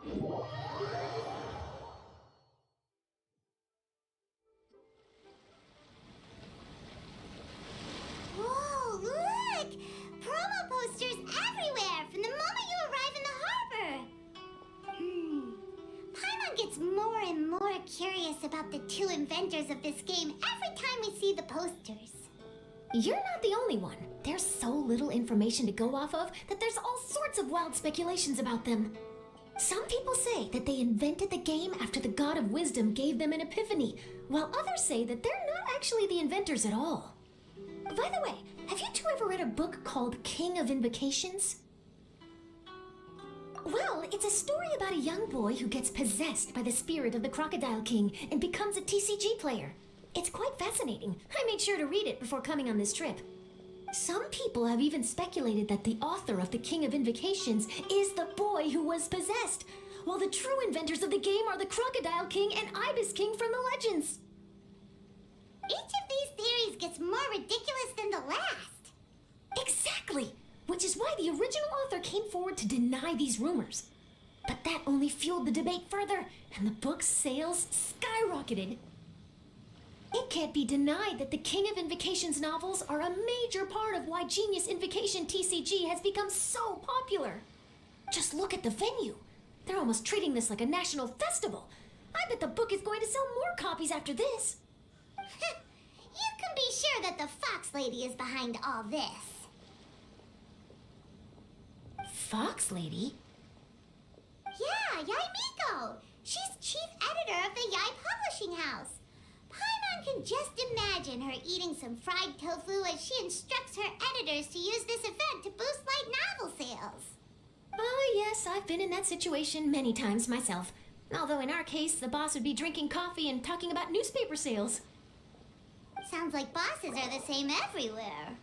Whoa, look! Promo posters everywhere from the moment you arrive in the harbor. Paimon gets more and more curious about the two inventors of this game every time we see the posters. You're not the only one. There's so little information to go off of that there's all sorts of wild speculations about them. Some people say that they invented the game after the God of Wisdom gave them an epiphany, while others say that they're not actually the inventors at all. By the way, have you two ever read a book called King of Invocations? Well, it's a story about a young boy who gets possessed by the spirit of the Crocodile King and becomes a TCG player. It's quite fascinating. I made sure to read it before coming on this trip. Some people have even speculated that the author of the King of Invocations is the boy who was possessed, while the true inventors of the game are the Crocodile King and Ibis King from the legends. Each of these theories gets more ridiculous than the last. Exactly, which is why the original author came forward to deny these rumors. But that only fueled the debate further, and the book's sales skyrocketed. It can't be denied that the King of Invocations novels are a major part of why Genius Invocation TCG has become so popular. Just look at the venue. They're almost treating this like a national festival. I bet the book is going to sell more copies after this. You can be sure that the Fox Lady is behind all this. Fox Lady? Yeah, Yai Miko. She's chief editor of the Yai Publishing House. Paimon can just imagine her eating some fried tofu as she instructs her editors to use this event to boost light novel sales. Oh yes, I've been in that situation many times myself. Although in our case, the boss would be drinking coffee and talking about newspaper sales. Sounds like bosses are the same everywhere.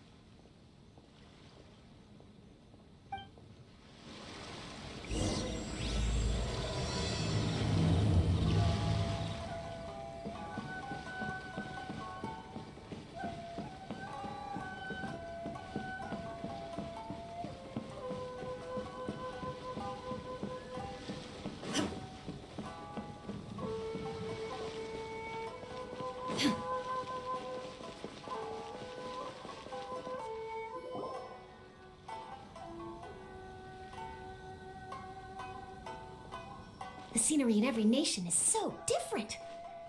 The scenery in every nation is so different.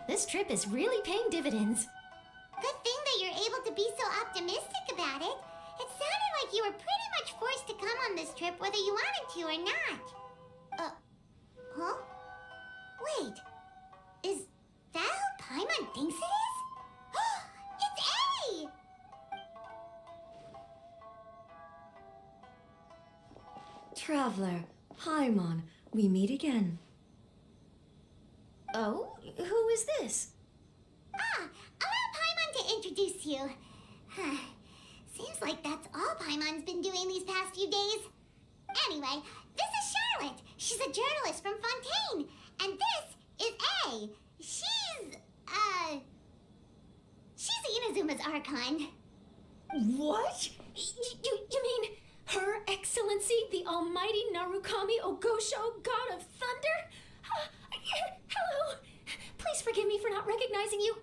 This trip is really paying dividends. Good thing that you're able to be so optimistic about it. It sounded like you were pretty much forced to come on this trip whether you wanted to or not. Huh? Wait, is that who Paimon thinks it is? It's A! Traveler, Paimon, we meet again. Oh, who is this? Allow Paimon to introduce you. Seems like that's all Paimon's been doing these past few days. Anyway, this is Charlotte. She's a journalist from Fontaine. And this is A. She's Inazuma's Archon. What? You mean Her Excellency, the Almighty Narukami Ogosho, God of Thunder? Hello. Please forgive me for not recognizing you.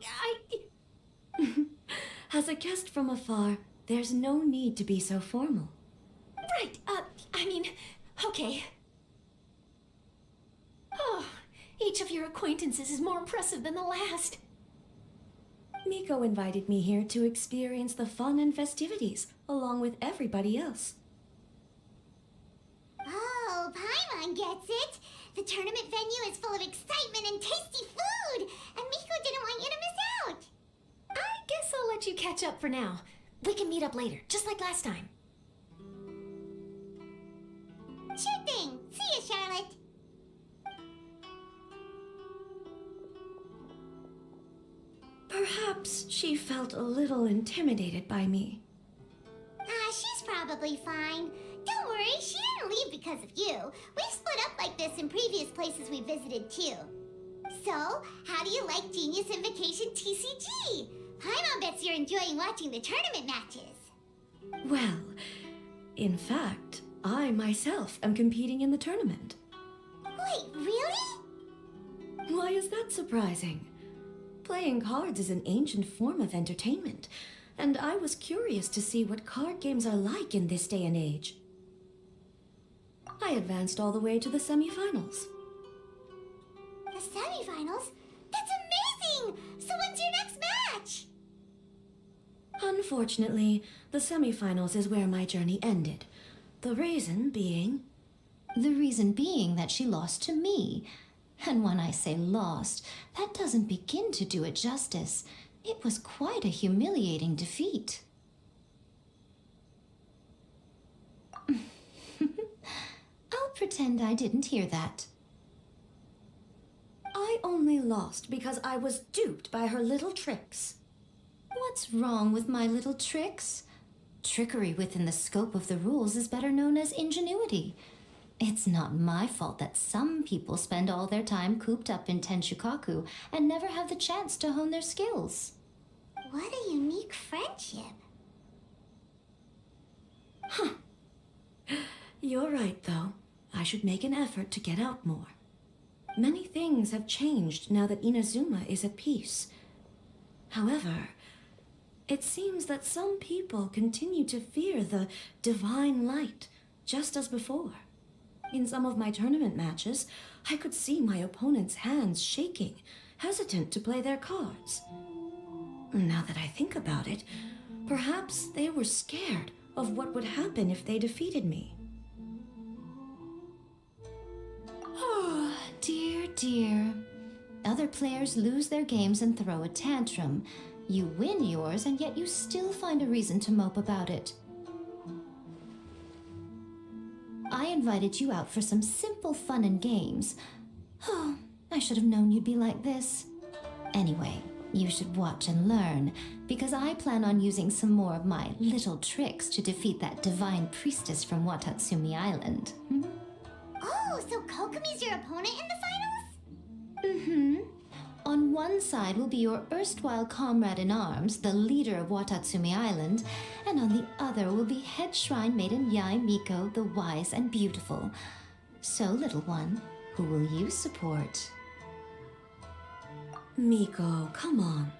As a guest from afar, there's no need to be so formal. Right, okay. Oh, each of your acquaintances is more impressive than the last. Miko invited me here to experience the fun and festivities, along with everybody else. Oh, Paimon gets it. The tournament venue is full of excitement and tasty food, and Miko didn't want you to miss out. I guess I'll let you catch up for now. We can meet up later, just like last time. Sure thing. See you, Charlotte. Perhaps she felt a little intimidated by me. She's probably fine. Don't worry, she didn't leave because of you. We've split up like this in previous places we visited too. So, how do you like Genius Invocation TCG? Paimon bets you're enjoying watching the tournament matches. Well, in fact, I myself am competing in the tournament. Wait, really? Why is that surprising? Playing cards is an ancient form of entertainment, and I was curious to see what card games are like in this day and age. I advanced all the way to the semifinals. The semifinals? That's amazing! So when's your next match? Unfortunately, the semifinals is where my journey ended. The reason being... The reason being that she lost to me. And when I say lost, that doesn't begin to do it justice. It was quite a humiliating defeat. I'll pretend I didn't hear that. I only lost because I was duped by her little tricks. What's wrong with my little tricks? Trickery within the scope of the rules is better known as ingenuity. It's not my fault that some people spend all their time cooped up in Tenshukaku and never have the chance to hone their skills. What a unique friendship. You're right, though. I should make an effort to get out more. Many things have changed now that Inazuma is at peace. However, it seems that some people continue to fear the divine light, just as before. In some of my tournament matches, I could see my opponent's hands shaking, hesitant to play their cards. Now that I think about it, perhaps they were scared of what would happen if they defeated me. Oh, dear, dear. Other players lose their games and throw a tantrum. You win yours, and yet you still find a reason to mope about it. I invited you out for some simple fun and games. Oh, I should have known you'd be like this. Anyway, you should watch and learn, because I plan on using some more of my little tricks to defeat that divine priestess from Watatsumi Island. Oh, so Kokomi's your opponent in the finals? Mm-hmm. On one side will be your erstwhile comrade in arms, the leader of Watatsumi Island, and on the other will be head shrine maiden Yai Miko, the wise and beautiful. So, little one, who will you support? Miko, come on.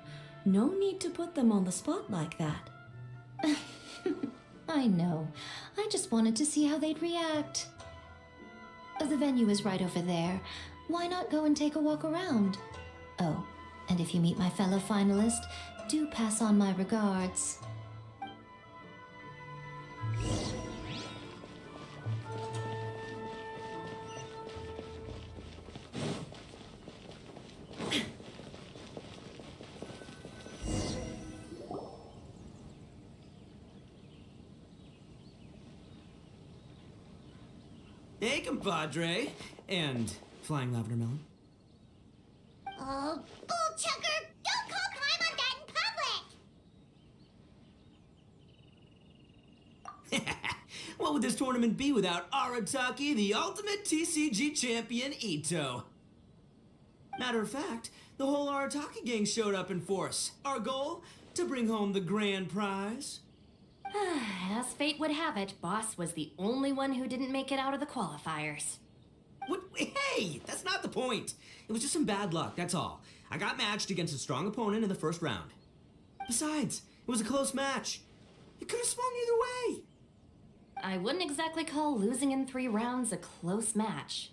No need to put them on the spot like that. I know. I just wanted to see how they'd react. The venue is right over there. Why not go and take a walk around? Oh, and if you meet my fellow finalist, do pass on my regards. Hey, compadre. And flying lavender melon. Oh, bull chucker! Don't call crime on that in public! What would this tournament be without Arataki, the ultimate TCG champion, Ito? Matter of fact, the whole Arataki gang showed up in force. Our goal? To bring home the grand prize. As fate would have it, Boss was the only one who didn't make it out of the qualifiers. What? Hey, that's not the point. It was just some bad luck, that's all. I got matched against a strong opponent in the first round. Besides, it was a close match. It could have swung either way. I wouldn't exactly call losing in 3 rounds a close match.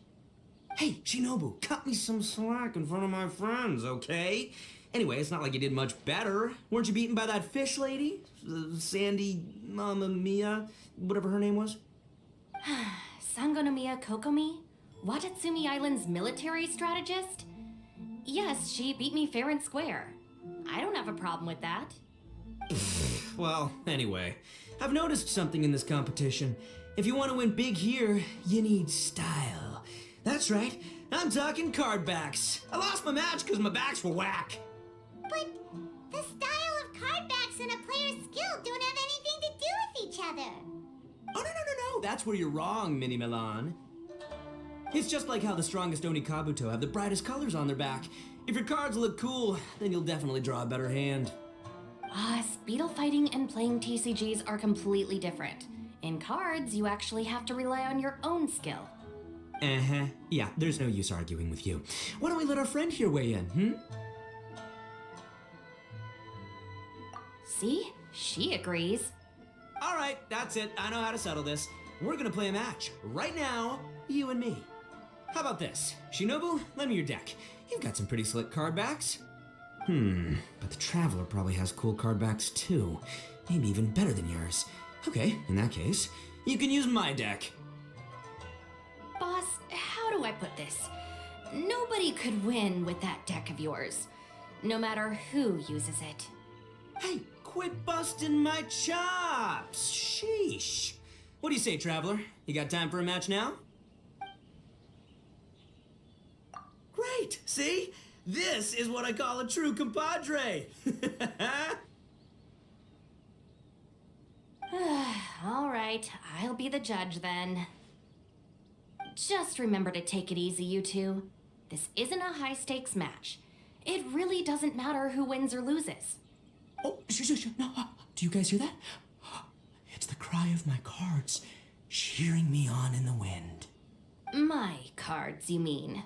Hey, Shinobu, cut me some slack in front of my friends, okay? Anyway, it's not like you did much better. Weren't you beaten by that fish lady? Sandy Mamma Mia, whatever her name was? Sangonomiya Kokomi? Watatsumi Island's military strategist? Yes, she beat me fair and square. I don't have a problem with that. Well, anyway, I've noticed something in this competition. If you want to win big here, you need style. That's right, I'm talking card backs. I lost my match because my backs were whack. But the style of card backs and a player's skill don't have anything to do with each other. Oh, no, that's where you're wrong, Mini Milan. It's just like how the strongest Oni Kabuto have the brightest colors on their back. If your cards look cool, then you'll definitely draw a better hand. Speedle fighting and playing TCGs are completely different. In cards, you actually have to rely on your own skill. Uh-huh. Yeah, there's no use arguing with you. Why don't we let our friend here weigh in, hmm? See? She agrees. All right, that's it. I know how to settle this. We're gonna play a match. Right now, you and me. How about this? Shinobu, lend me your deck. You've got some pretty slick card backs. But the Traveler probably has cool card backs too. Maybe even better than yours. Okay, in that case, you can use my deck. Boss, how do I put this? Nobody could win with that deck of yours, no matter who uses it. Hey, quit busting my chops! Sheesh. What do you say, Traveler? You got time for a match now? Great! See? This is what I call a true compadre! All right, I'll be the judge then. Just remember to take it easy, you two. This isn't a high-stakes match. It really doesn't matter who wins or loses. Oh, shh. No, do you guys hear that? It's the cry of my cards, cheering me on in the wind. My cards, you mean?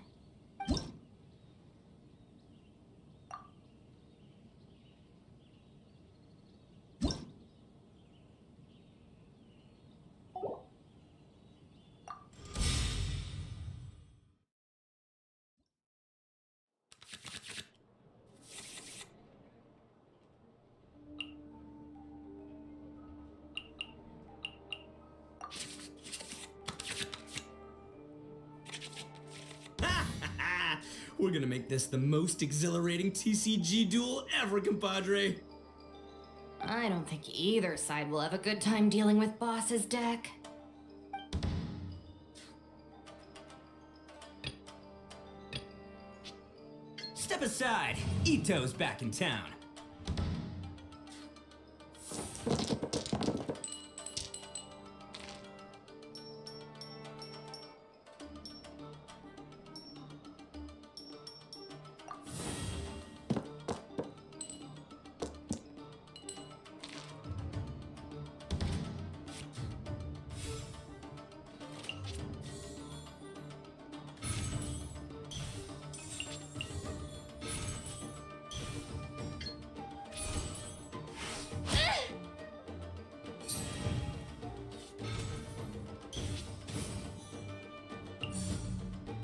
We're gonna make this the most exhilarating TCG duel ever, compadre. I don't think either side will have a good time dealing with Boss's deck. Step aside. Ito's back in town.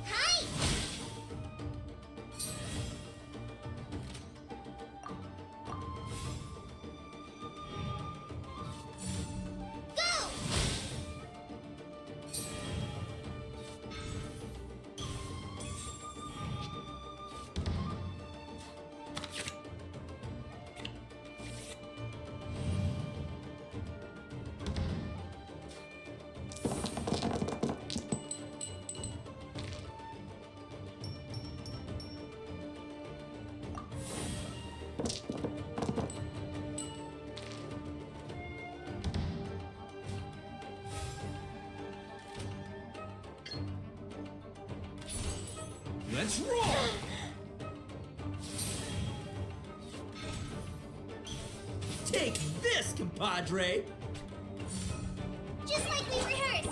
Hi! Go! Let's roll! Take this, compadre! Just like we rehearsed!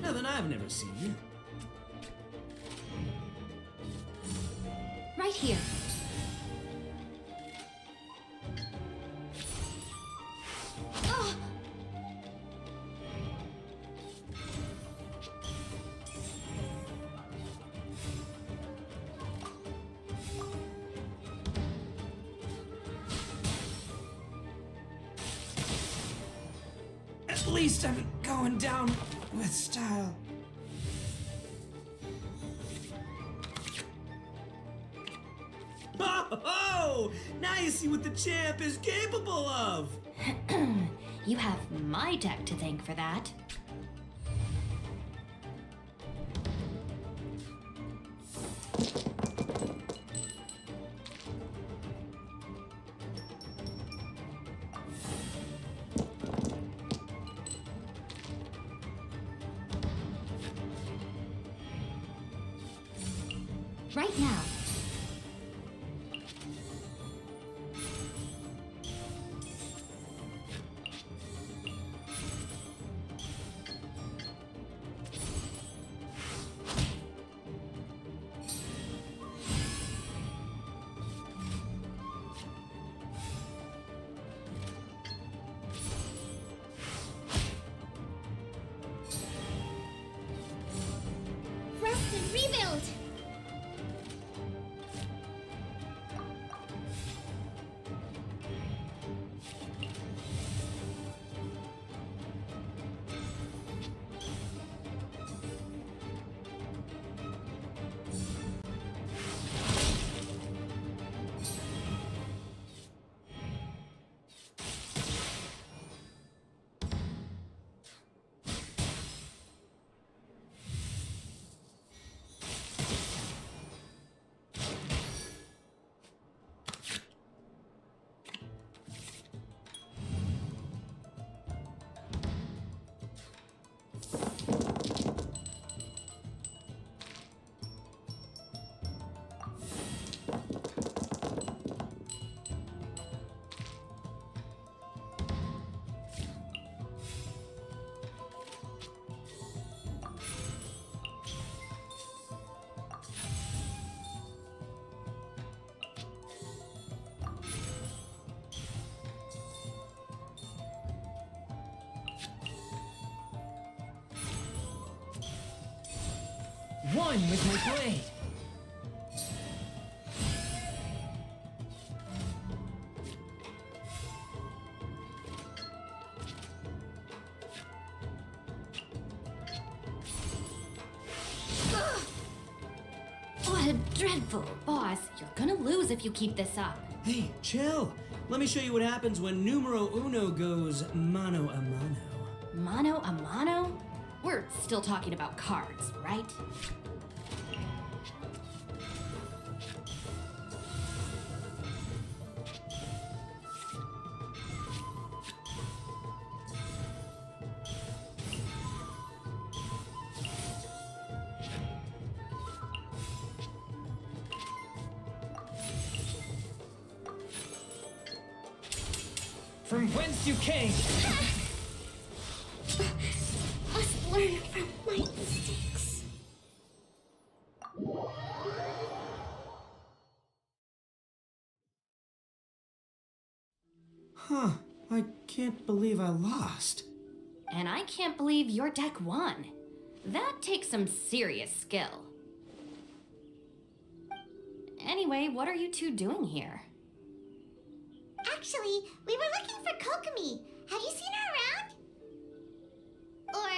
Nothing I've never seen. Right here. Oh! At least I'm going down with style. Oh! Now you see what the champ is capable of! You have my deck to thank for that. right now. Rest and rebuild! One with my blade. What a dreadful boss. You're gonna lose if you keep this up. Hey, chill. Let me show you what happens when numero uno goes mano a mano. Mano a mano? We're still talking about cards, right? From whence you came. Must learn from my mistakes. Huh. I can't believe I lost. And I can't believe your deck won. That takes some serious skill. Anyway, what are you two doing here? Actually, we were looking for Kokomi. Have you seen her around? Or,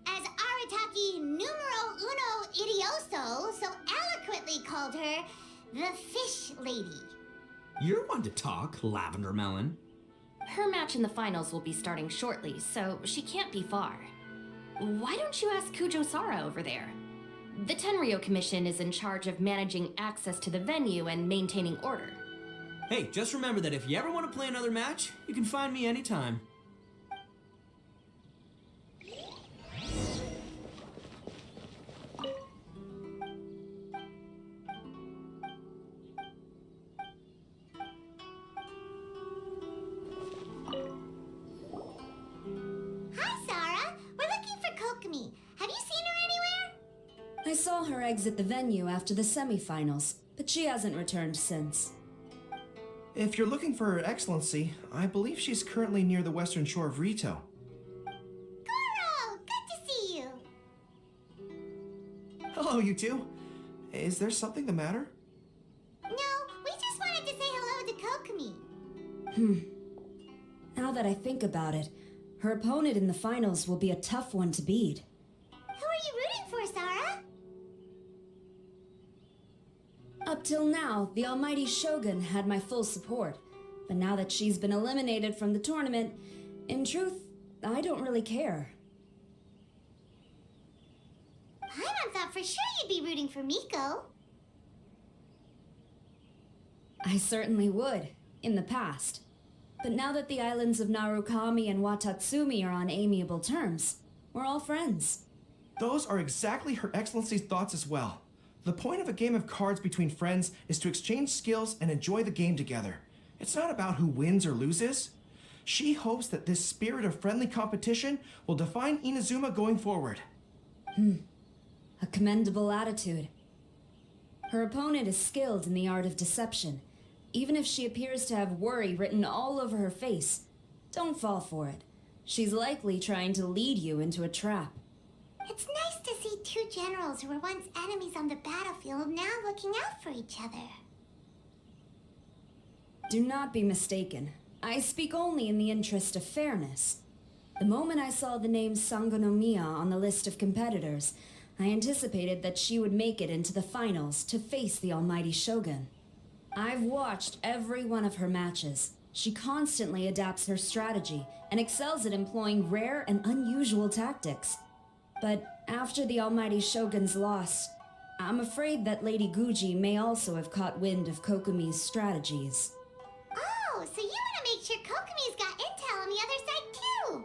as Arataki numero uno idioso so eloquently called her, the Fish Lady. You're one to talk, Lavender Melon. Her match in the finals will be starting shortly, so she can't be far. Why don't you ask Kujo-Sara over there? The Tenryo Commission is in charge of managing access to the venue and maintaining order. Hey, just remember that if you ever want to play another match, you can find me anytime. Hi, Sarah. We're looking for Kokomi. Have you seen her anywhere? I saw her exit the venue after the semifinals, but she hasn't returned since. If you're looking for Her Excellency, I believe she's currently near the western shore of Rito. Goro, good to see you. Hello, you two. Is there something the matter? No, we just wanted to say hello to Kokomi. Now that I think about it, her opponent in the finals will be a tough one to beat. Who are you rooting for, Sarah? Up till now, the almighty Shogun had my full support, but now that she's been eliminated from the tournament, in truth, I don't really care. Paimon thought for sure you'd be rooting for Miko. I certainly would, in the past. But now that the islands of Narukami and Watatsumi are on amiable terms, we're all friends. Those are exactly Her Excellency's thoughts as well. The point of a game of cards between friends is to exchange skills and enjoy the game together. It's not about who wins or loses. She hopes that this spirit of friendly competition will define Inazuma going forward. A commendable attitude. Her opponent is skilled in the art of deception, even if she appears to have worry written all over her face. Don't fall for it. She's likely trying to lead you into a trap. It's nice to see two generals who were once enemies on the battlefield now looking out for each other. Do not be mistaken. I speak only in the interest of fairness. The moment I saw the name Sangonomiya on the list of competitors, I anticipated that she would make it into the finals to face the almighty Shogun. I've watched every one of her matches. She constantly adapts her strategy and excels at employing rare and unusual tactics. But after the almighty Shogun's loss, I'm afraid that Lady Guji may also have caught wind of Kokumi's strategies. Oh, so you want to make sure Kokumi's got intel on the other side too?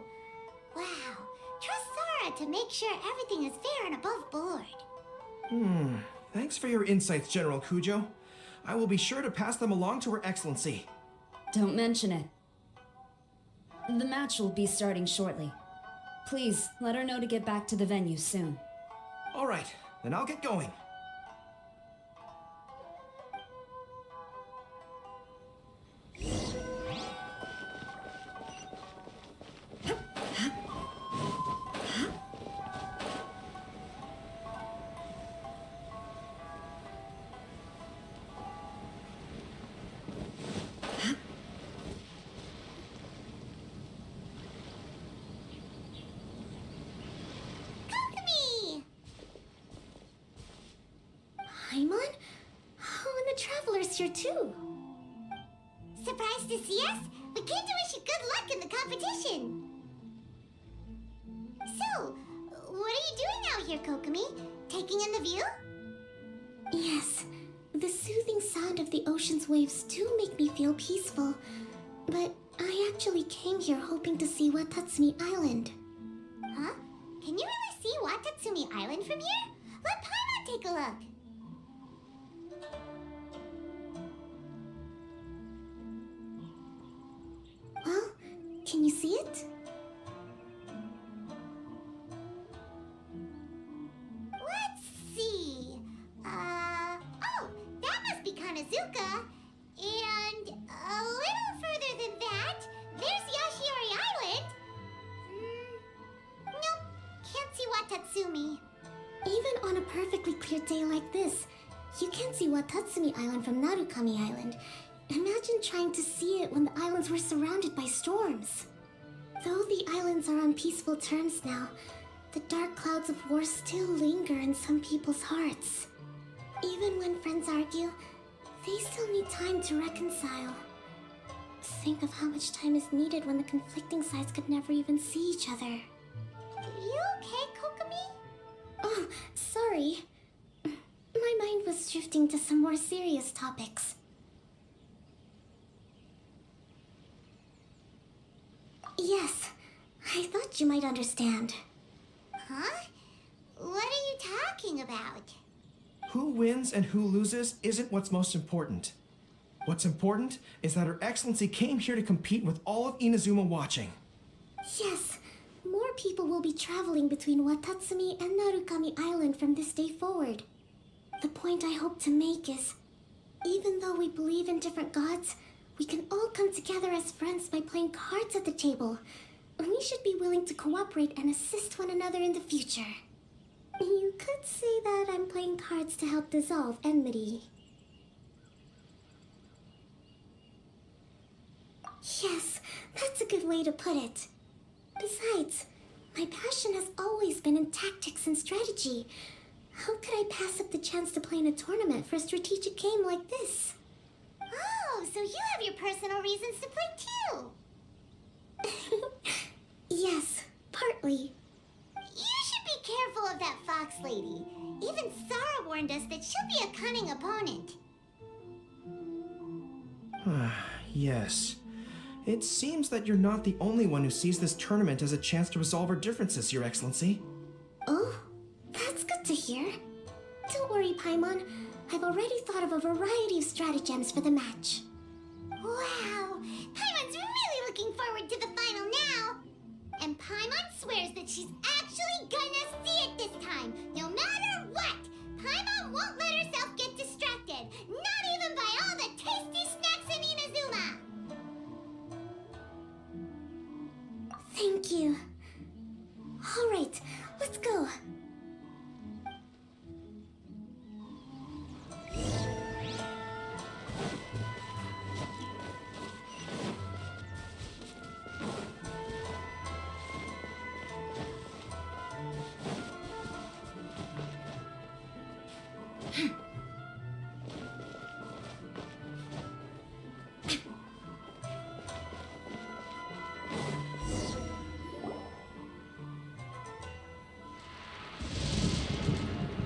Wow, trust Sora to make sure everything is fair and above board. Thanks for your insights, General Kujo. I will be sure to pass them along to Her Excellency. Don't mention it. The match will be starting shortly. Please, let her know to get back to the venue soon. All right, then I'll get going. Kokomi! Paimon? Oh, and the Traveler's here too. Surprised to see us? We came to wish you good luck in the competition. So, what are you doing out here, Kokomi? Taking in the view? Yes. The soothing sound of the ocean's waves do make me feel peaceful. But I actually came here hoping to see Watatsumi Island. Huh? Can you really see Watatsumi Island from here? Let Paimon take a look. Well, can you see it? Let's see. Oh, that must be Kanazuka. And a little further than that, there's Yashiori Island. Nope, can't see Watatsumi. Even on a perfectly clear day like this, you can't see Watatsumi Island from Narukami Island. Imagine trying to see it when the islands were surrounded by storms. Though the islands are on peaceful terms now, the dark clouds of war still linger in some people's hearts. Even when friends argue, they still need time to reconcile. Think of how much time is needed when the conflicting sides could never even see each other. You okay, Kokomi? Oh, sorry. My mind was drifting to some more serious topics. Yes, I thought you might understand. Huh? What are you talking about? Who wins and who loses isn't what's most important. What's important is that Her Excellency came here to compete with all of Inazuma watching. Yes, more people will be traveling between Watatsumi and Narukami Island from this day forward. The point I hope to make is, even though we believe in different gods, we can all come together as friends by playing cards at the table. We should be willing to cooperate and assist one another in the future. You could say that I'm playing cards to help dissolve enmity. Yes, that's a good way to put it. Besides, my passion has always been in tactics and strategy. How could I pass up the chance to play in a tournament for a strategic game like this? Oh, so you have your personal reasons to play too. Yes, partly. You should be careful of that fox lady. Even Sora warned us that she'll be a cunning opponent. Yes. It seems that you're not the only one who sees this tournament as a chance to resolve our differences, Your Excellency. Oh, that's good to hear. Don't worry, Paimon. I've already thought of a variety of stratagems for the match. Wow! Paimon's really looking forward to the final now! And Paimon swears that she's actually gonna see it this time, no matter what! Paimon won't let herself get distracted, not even by all the tasty snacks in Inazuma! Thank you. All right, let's go.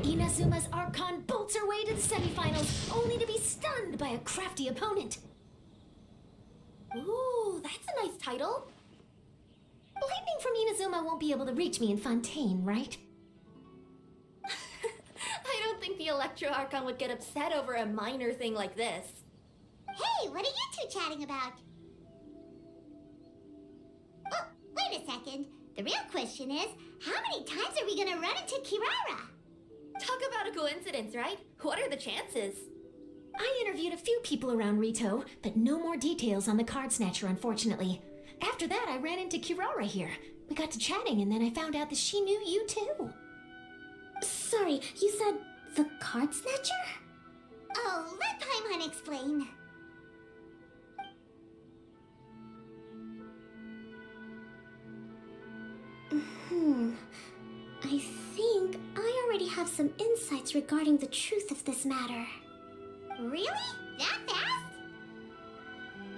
Inazuma's Archon bolts her way to the semifinals, only to be stunned by a crafty opponent. Ooh, that's a nice title. Lightning from Inazuma won't be able to reach me in Fontaine, right? I don't think the Electro Archon would get upset over a minor thing like this. Hey, what are you two chatting about? Oh, wait a second. The real question is, how many times are we gonna run into Kirara? Talk about a coincidence, right? What are the chances? I interviewed a few people around Rito, but no more details on the card snatcher, unfortunately. After that, I ran into Kirara here. We got to chatting, and then I found out that she knew you too. Sorry, you said the card snatcher? Oh, let Paimon explain. I think I already have some insights regarding the truth of this matter. Really? That fast?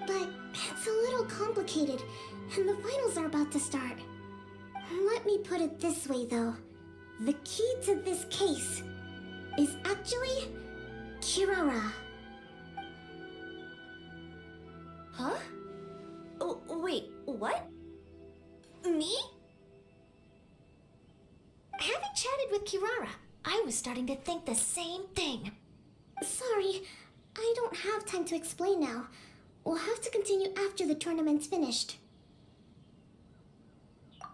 But it's a little complicated, and the finals are about to start. Let me put it this way, though. The key to this case is actually Kirara. Huh? Oh, wait, what? Me? Having chatted with Kirara, I was starting to think the same thing. Sorry, I don't have time to explain now. We'll have to continue after the tournament's finished.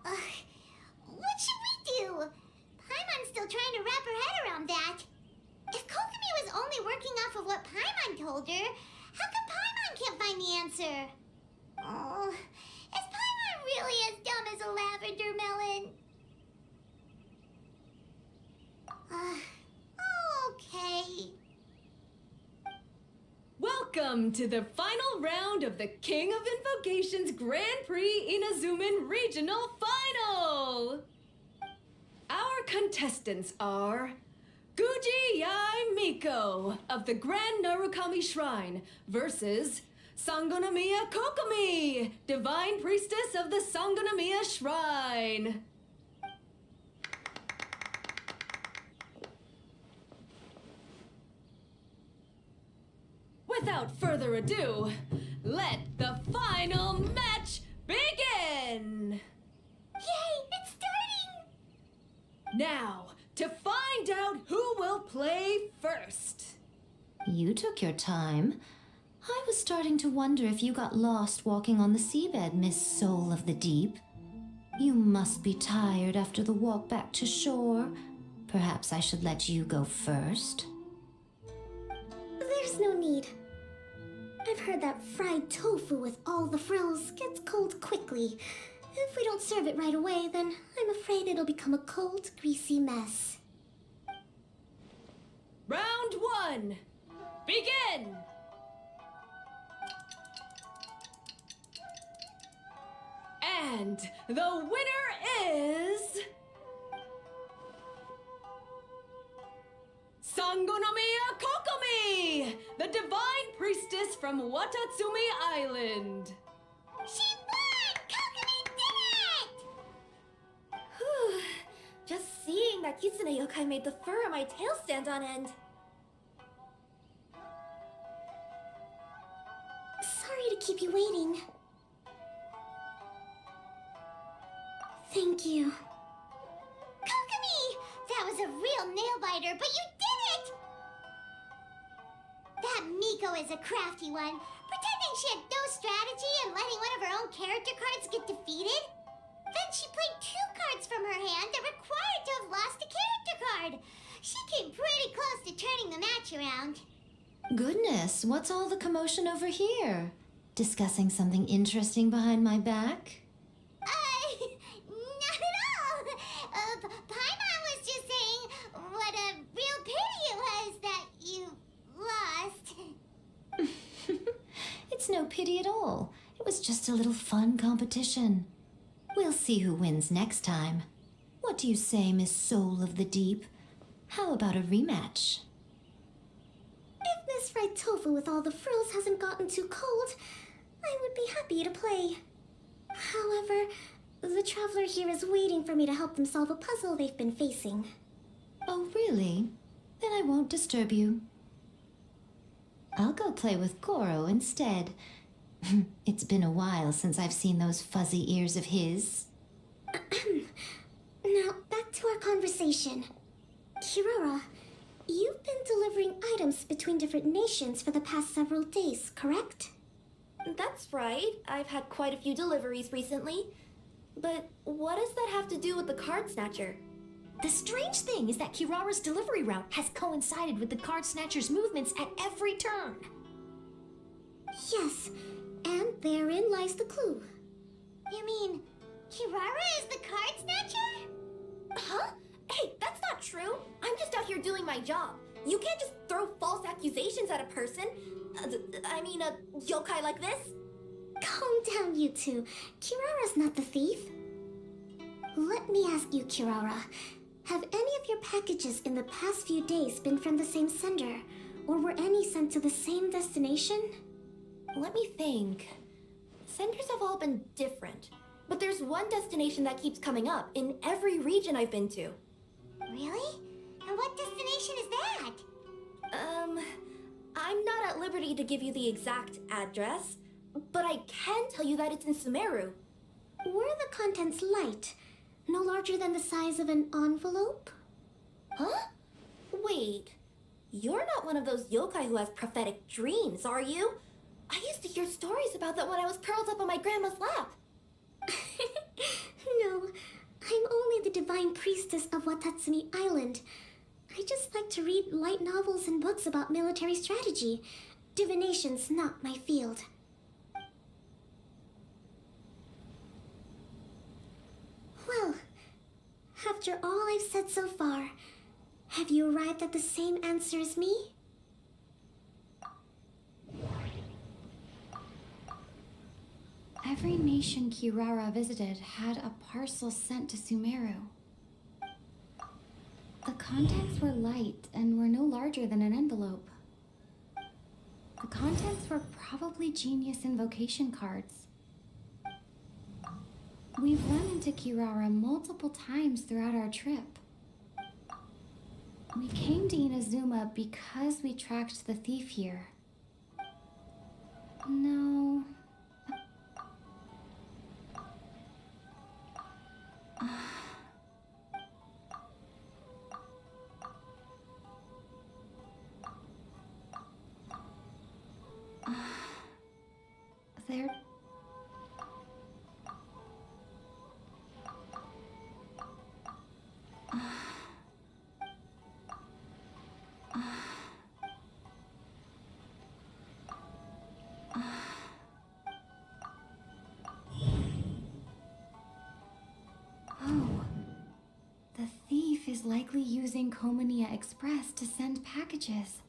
What should we do? Paimon's still trying to wrap her head around that. If Kokomi was only working off of what Paimon told her, how come Paimon can't find the answer? Oh, is Paimon really as dumb as a lavender melon? Okay. Welcome to the final round of the King of Invocations Grand Prix Inazuman Regional Final! Our contestants are Guji Yai Miko of the Grand Narukami Shrine versus Sangonomiya Kokomi, Divine Priestess of the Sangonomiya Shrine. Without further ado, let the final match begin! Yay, it's starting! Now, to find out who will play first. You took your time. I was starting to wonder if you got lost walking on the seabed, Miss Soul of the Deep. You must be tired after the walk back to shore. Perhaps I should let you go first. There's no need. I've heard that fried tofu with all the frills gets cold quickly. If we don't serve it right away, then I'm afraid it'll become a cold, greasy mess. Round one, begin! And the winner is... Sangonomiya Kokomi, the Divine Priestess from Watatsumi Island. She won! Kokomi did it! Whew. Just seeing that kitsune yokai made the fur on my tail stand on end. Sorry to keep you waiting. Thank you. Kokomi! That was a real nail-biter, but you did it! Miko is a crafty one, pretending she had no strategy and letting one of her own character cards get defeated. Then she played 2 cards from her hand that required to have lost a character card. She came pretty close to turning the match around. Goodness, what's all the commotion over here? Discussing something interesting behind my back? Not at all. Paimon was just saying what a real pity it was that you lost. It's no pity at all. It was just a little fun competition. We'll see who wins next time. What do you say, Miss Soul of the Deep? How about a rematch? If Miss Fried Tofu with all the frills hasn't gotten too cold, I would be happy to play. However, the traveler here is waiting for me to help them solve a puzzle they've been facing. Oh, really? Then I won't disturb you. I'll go play with Goro instead. It's been a while since I've seen those fuzzy ears of his. Now, back to our conversation. Kirara, you've been delivering items between different nations for the past several days, correct? That's right. I've had quite a few deliveries recently. But what does that have to do with the card snatcher? The strange thing is that Kirara's delivery route has coincided with the card snatcher's movements at every turn. Yes, and therein lies the clue. You mean Kirara is the card snatcher? Huh? Hey, that's not true. I'm just out here doing my job. You can't just throw false accusations at a person. A yokai like this. Calm down, you two. Kirara's not the thief. Let me ask you, Kirara. Have any of your packages in the past few days been from the same sender? Or were any sent to the same destination? Let me think. Senders have all been different. But there's one destination that keeps coming up in every region I've been to. Really? And what destination is that? I'm not at liberty to give you the exact address, but I can tell you that it's in Sumeru. Were the contents light? No larger than the size of an envelope? Huh? Wait. You're not one of those yokai who has prophetic dreams, are you? I used to hear stories about that when I was curled up on my grandma's lap. No, I'm only the divine priestess of Watatsumi Island. I just like to read light novels and books about military strategy. Divination's not my field. Well, after all I've said so far, have you arrived at the same answer as me? Every nation Kirara visited had a parcel sent to Sumeru. The contents were light and were no larger than an envelope. The contents were probably genius invocation cards. We've run into Kirara multiple times throughout our trip. We came to Inazuma because we tracked the thief here. No. They're... Oh, the thief is likely using Komania Express to send packages.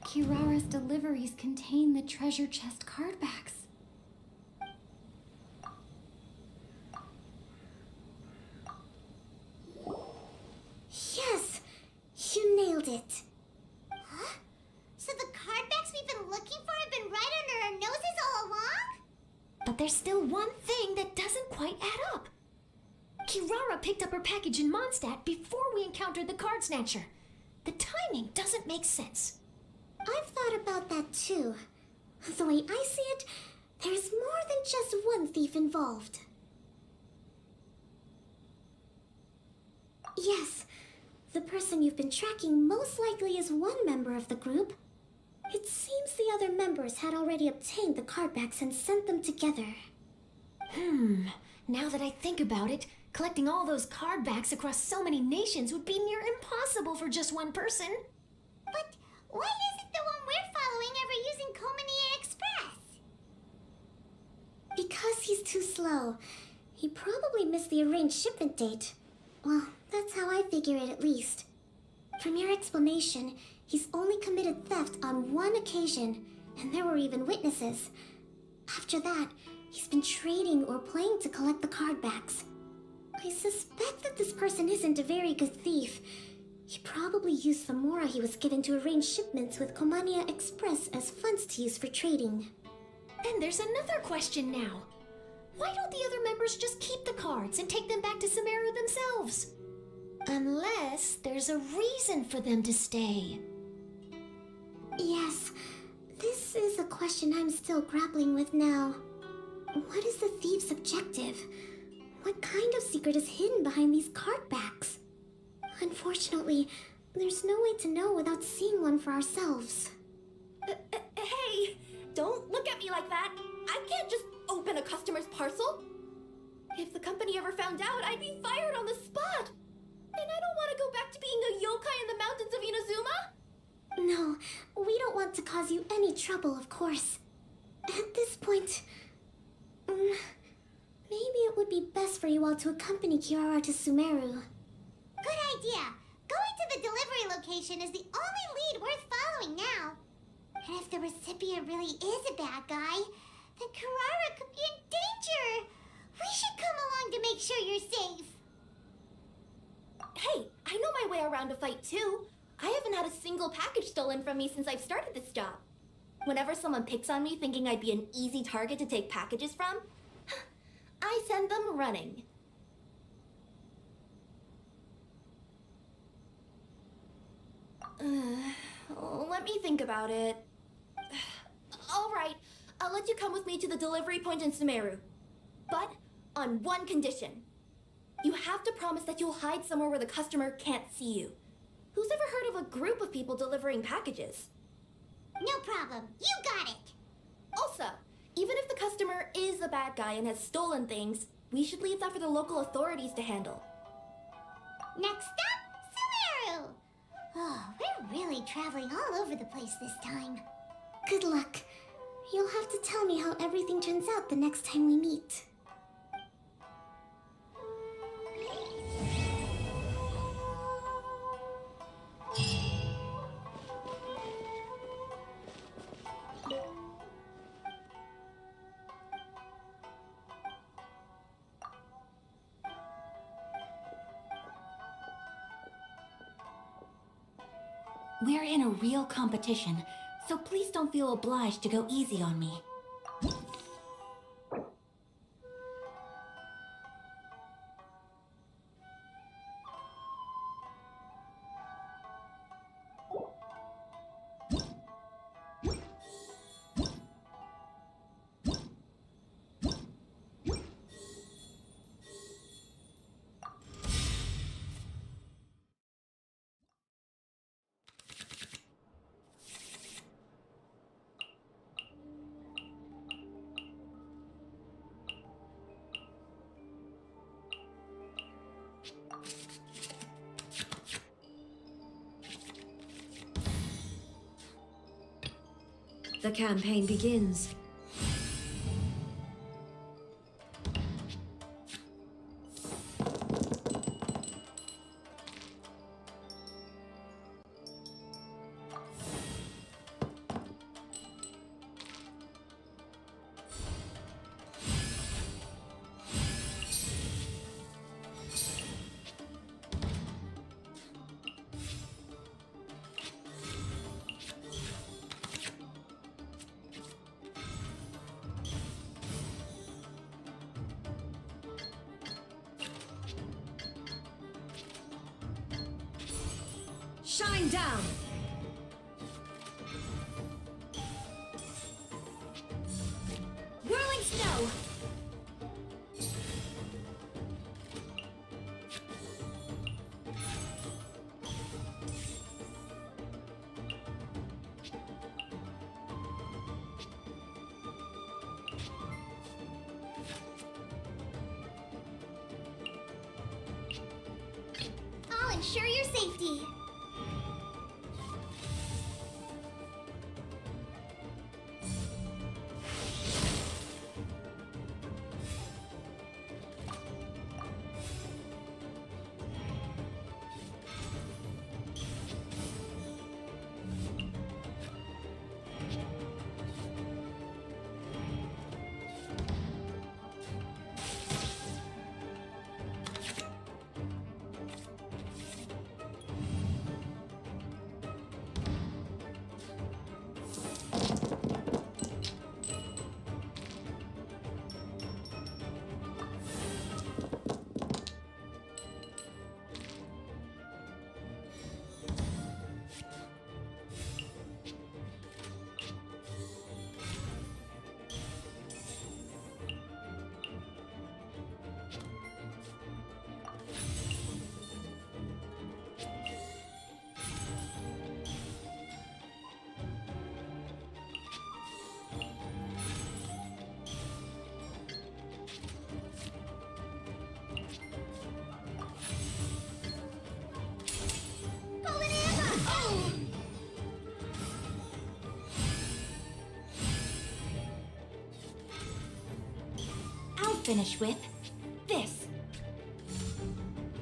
Kirara's deliveries contain the treasure chest card backs. Yes! You nailed it! Huh? So the card backs we've been looking for have been right under our noses all along? But there's still one thing that doesn't quite add up. Kirara picked up her package in Mondstadt before we encountered the card snatcher. The timing doesn't make sense. I've thought about that too. The way I see it, There's more than just one thief involved. Yes, the person you've been tracking most likely is one member of the group. It seems the other members had already obtained the card backs and sent them together. Now that I think about it, collecting all those card backs across so many nations would be near impossible for just one person. But why isn't the one we're following ever using Komania Express? Because he's too slow. He probably missed the arranged shipment date. Well, that's how I figure it at least. From your explanation, he's only committed theft on one occasion, and there were even witnesses. After that, he's been trading or playing to collect the card backs. I suspect that this person isn't a very good thief. He probably used the mora he was given to arrange shipments with Komania Express as funds to use for trading. Then there's another question now. Why don't the other members just keep the cards and take them back to Sumeru themselves? Unless there's a reason for them to stay. Yes, this is a question I'm still grappling with now. What is the thief's objective? What kind of secret is hidden behind these card backs? Unfortunately, there's no way to know without seeing one for ourselves. Hey, don't look at me like that. I can't just open a customer's parcel. If the company ever found out, I'd be fired on the spot. And I don't want to go back to being a yokai in the mountains of Inazuma. No, we don't want to cause you any trouble, of course. At this point, maybe it would be best for you all to accompany Kirara to Sumeru. Good idea. Going to the delivery location is the only lead worth following now. And if the recipient really is a bad guy, then Kirara could be in danger. We should come along to make sure you're safe. Hey, I know my way around a fight too. I haven't had a single package stolen from me since I've started this job. Whenever someone picks on me thinking I'd be an easy target to take packages from, I send them running. Let me think about it. All right, I'll let you come with me to the delivery point in Sumeru. But on one condition. You have to promise that you'll hide somewhere where the customer can't see you. Who's ever heard of a group of people delivering packages? No problem. You got it. Also, even if the customer is a bad guy and has stolen things, we should leave that for the local authorities to handle. Next up, Sumeru. Oh, we're really traveling all over the place this time. Good luck. You'll have to tell me how everything turns out the next time we meet. We're in a real competition, so please don't feel obliged to go easy on me. The campaign begins. Shine down! We're ensure your safety. I'll finish with this.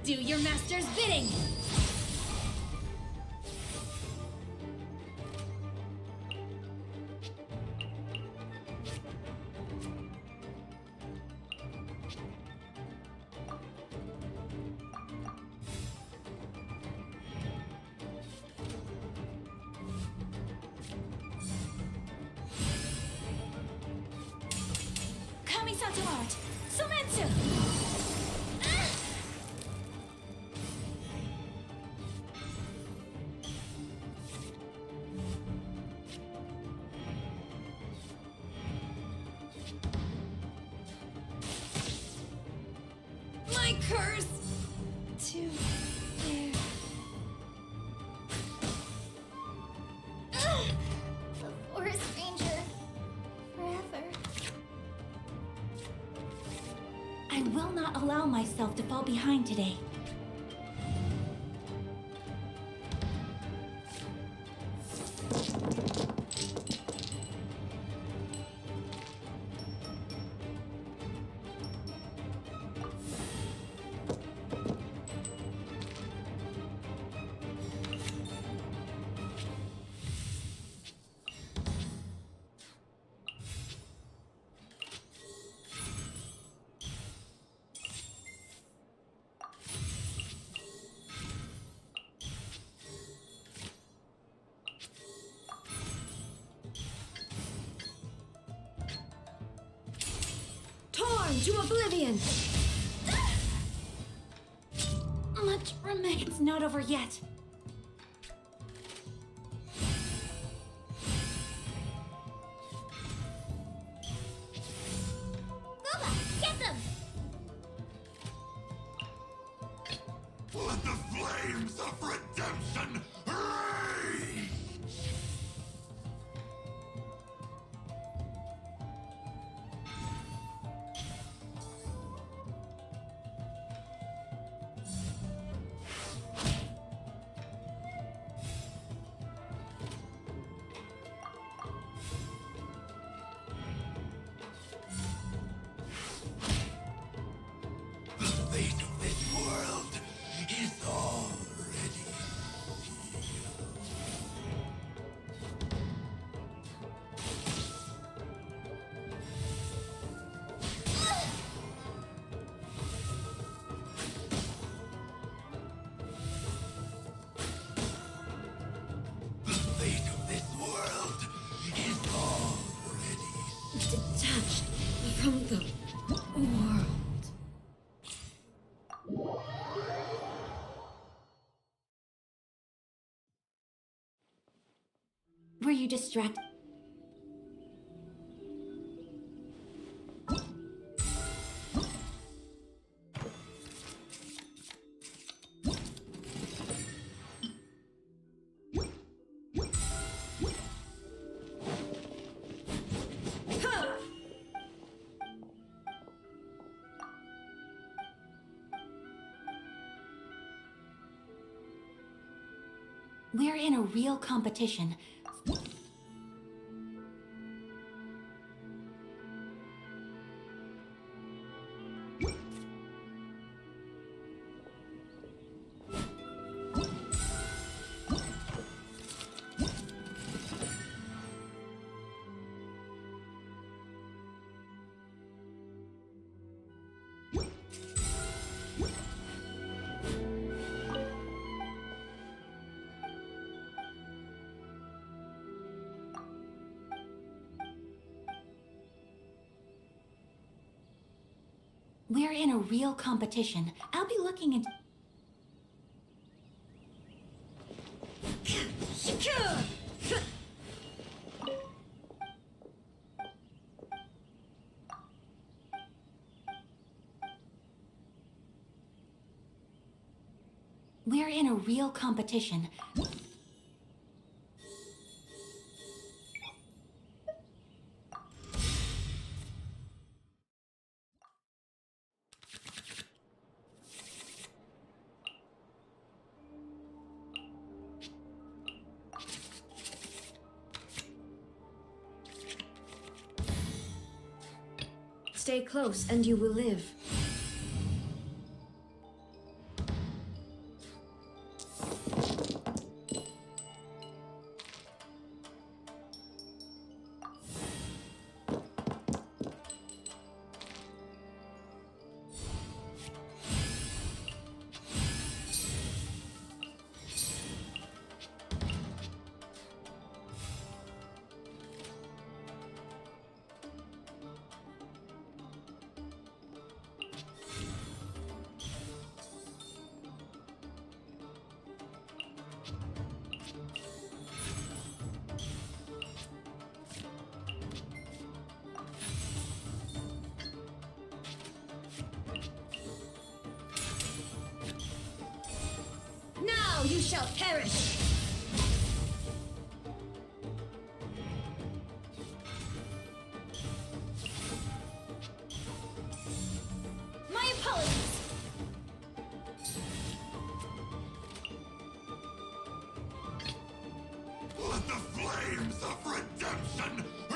Do your master's bidding! Kamisato art! Sumeru! My curse! To there. The Forest Ranger. Forever. I will not allow myself to fall behind today. Torn to oblivion! Much remains. Not over yet. Booba, get them! Let the flames of redemption rage! The fate of this world is already The fate of this world is already Detached from the world. Were you distracted? We're in a real competition. We're in a real competition. I'll be looking at... We're in a real competition. Stay close and you will live. Now you shall perish! My apologies! Let the flames of redemption rage!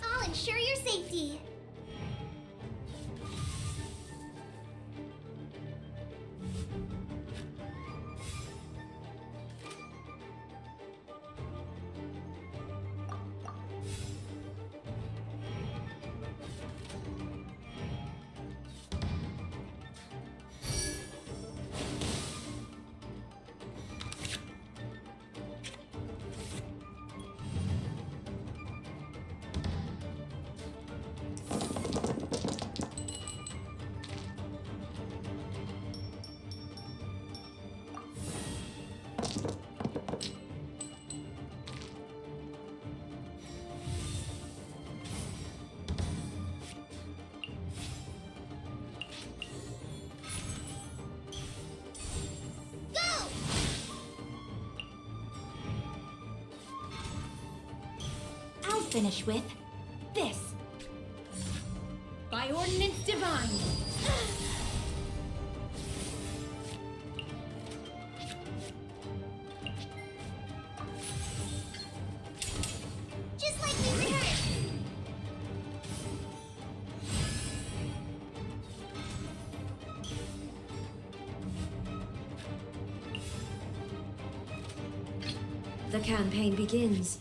I'll ensure your safety. I'll finish with this. by Ordinance Divine. Just like we rehearsed. The campaign begins.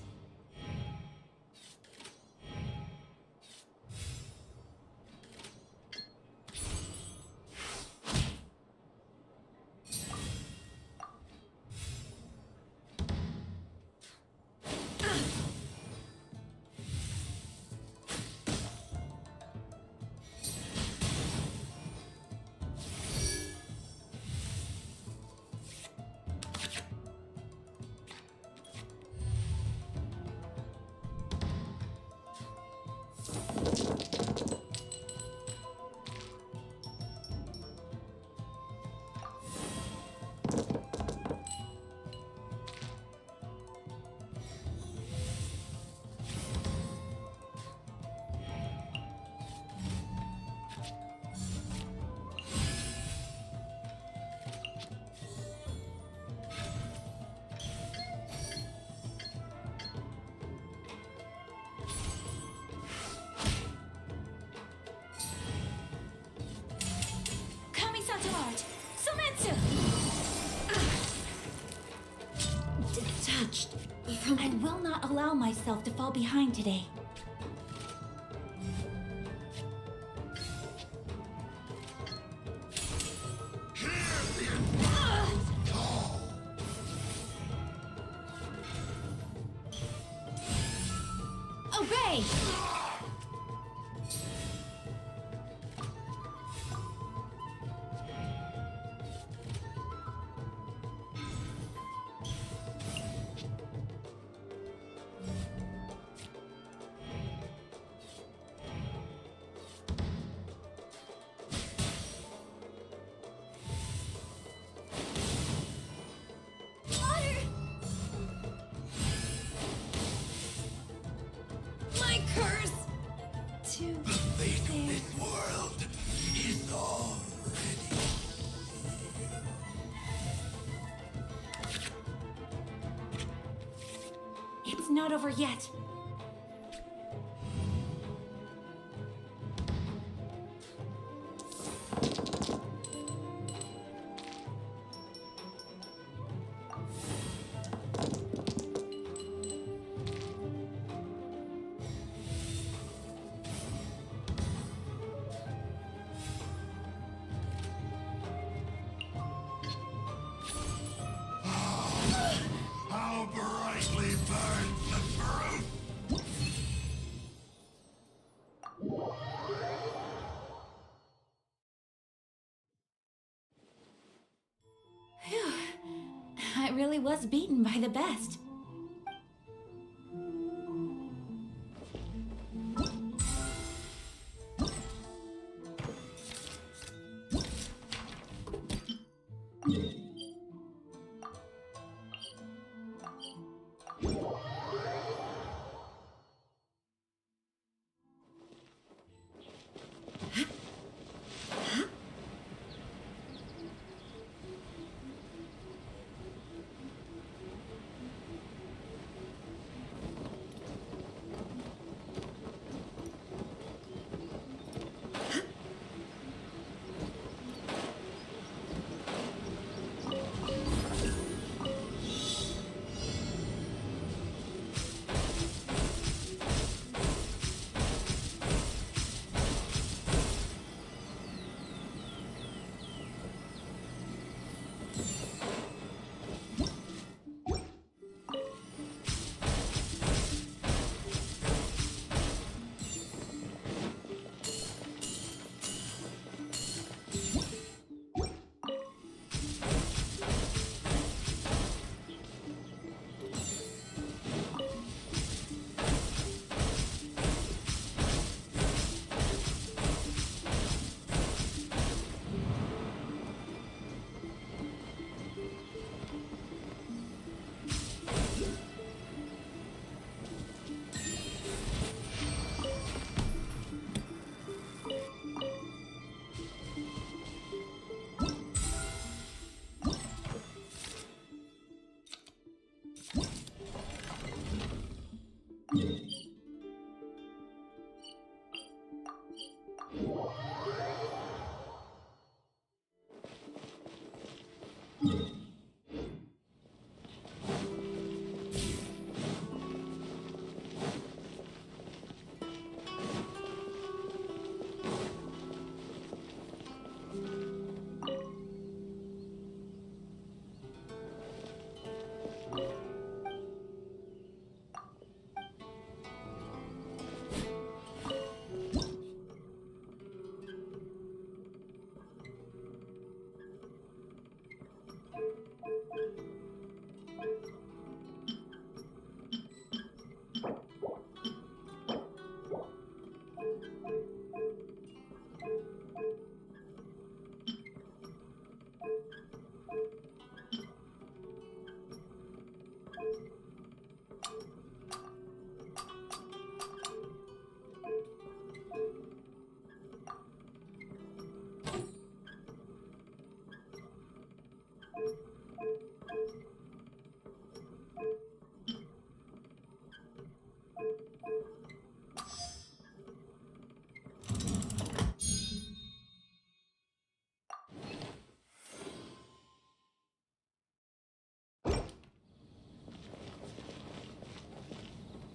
Detached from... I will not allow myself to fall behind today. Obey! My curse! The fate of this world is already. It's not over yet. How brightly burns the truth! I really was beaten by the best.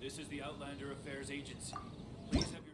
This is the Outlander Affairs Agency. Please have your...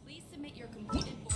Please submit your completed form.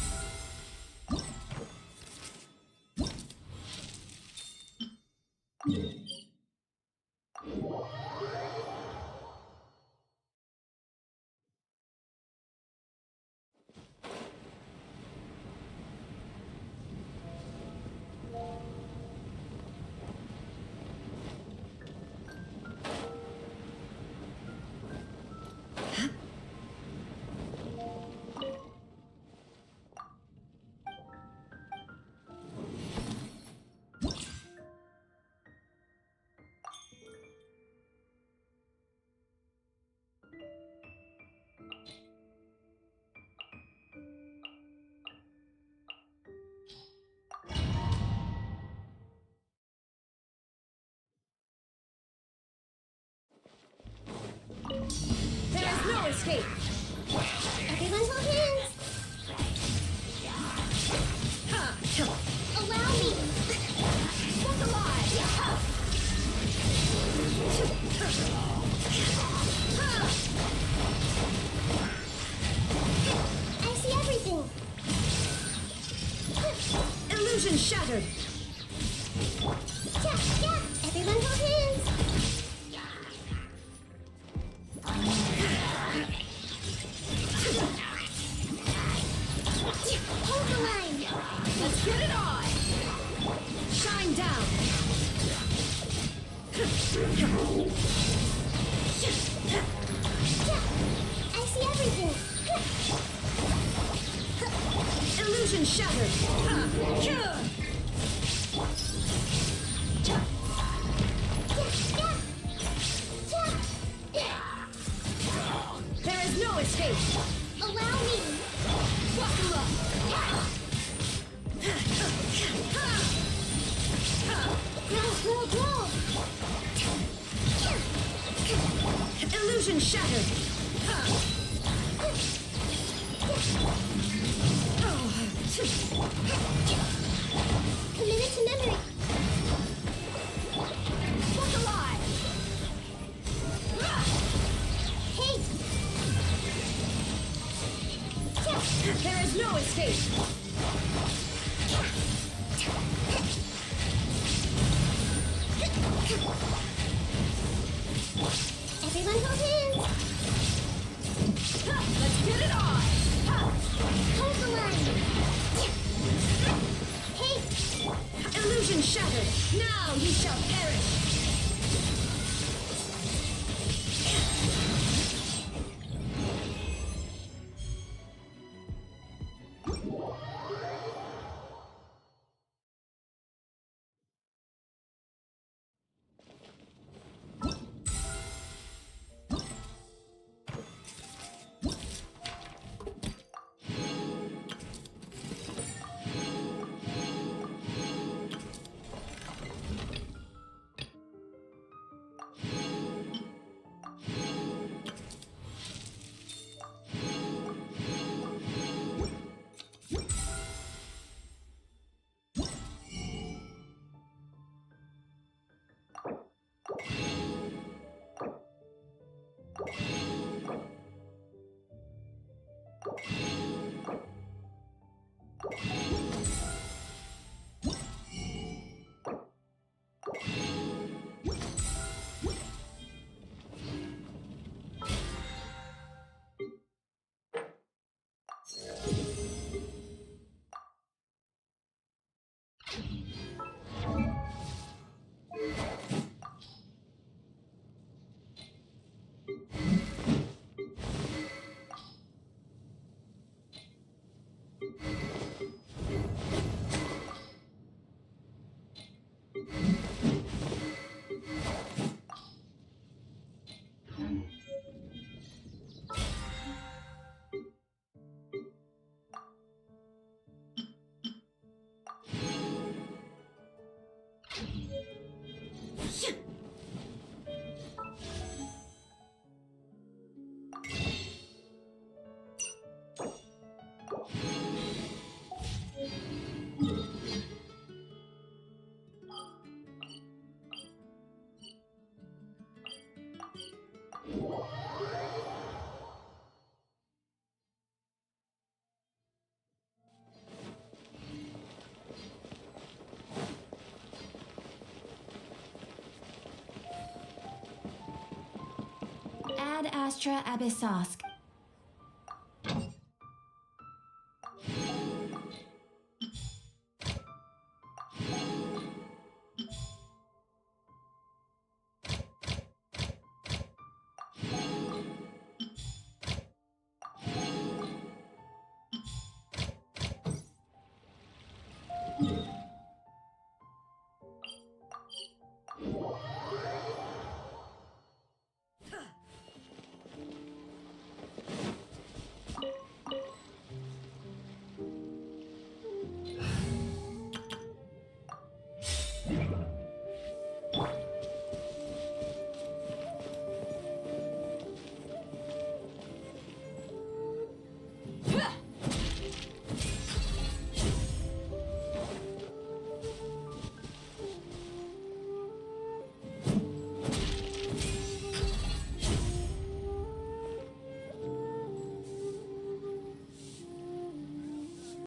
There's no escape! Everyone hold hands! Allow me! Walk alive! I see everything! Illusion shattered! Yeah! Everyone hold hands! Hold the line! Let's get it on! Shine down! I see everything! Illusion shattered! There is no escape! Allow me! Wakula! Grow! Illusion shattered! Committed to memory! Walk alive! Hey! There is no escape! Everyone hold hands! Let's get it on! Hold the line! Hey! Illusion shattered! Now you shall perish! Ad Astra Abyssosk.